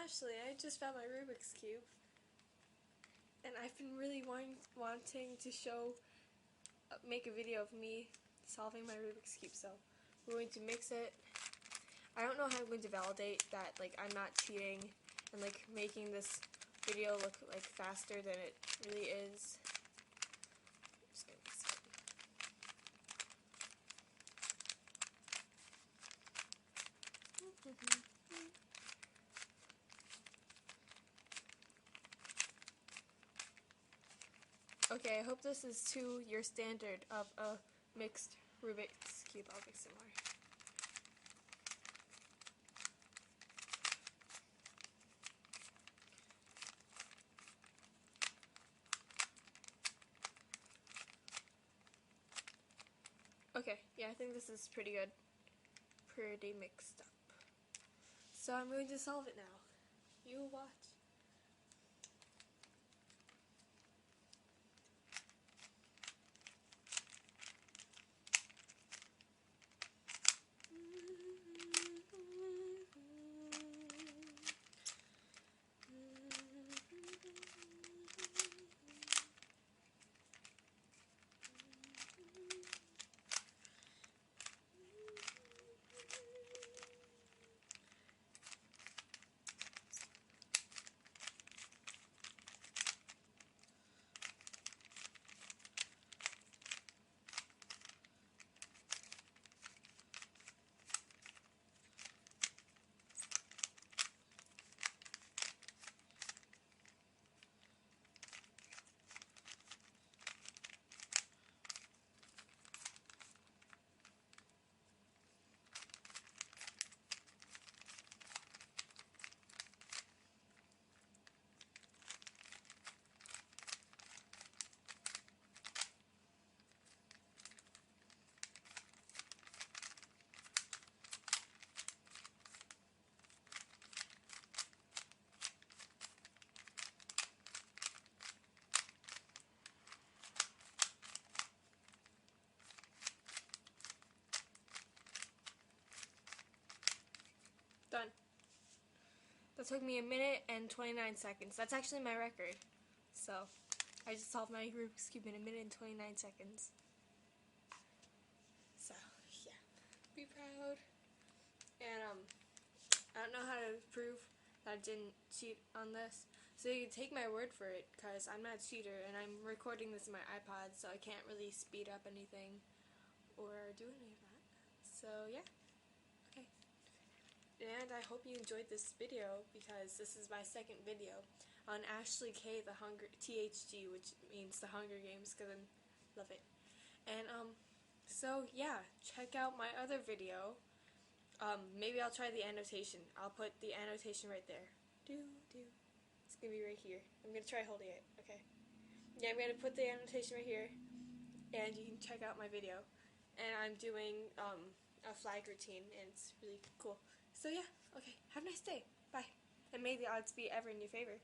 Ashley. I just found my Rubik's Cube. And I've been really wanting to make a video of me solving my Rubik's Cube. So we're going to mix it. I don't know how I'm going to validate that like I'm not cheating and like making this video look like faster than it really is. I'm just gonna mix it. Okay, I hope this is to your standard of a mixed Rubik's Cube. I'll mix some more. Okay, yeah, I think this is pretty good. Pretty mixed up. So I'm going to solve it now. You watch. Done. That took me 1 minute and 29 seconds. That's actually my record. So, I just solved my Rubik's Cube in 1 minute and 29 seconds. So, yeah. Be proud. And, I don't know how to prove that I didn't cheat on this. So you can take my word for it, because I'm not a cheater, and I'm recording this in my iPod, so I can't really speed up anything or do any of that. So, yeah. Okay. And I hope you enjoyed this video, because this is my second video on Ashley K, the THG, which means the Hunger Games, because I love it. And so yeah, check out my other video. Maybe I'll try the annotation. I'll put the annotation right there. It's gonna be right here. I'm gonna try holding it. Okay. Yeah, I'm gonna put the annotation right here, and you can check out my video. And I'm doing a flag routine, and it's really cool. So yeah, okay, have a nice day. Bye. And may the odds be ever in your favor.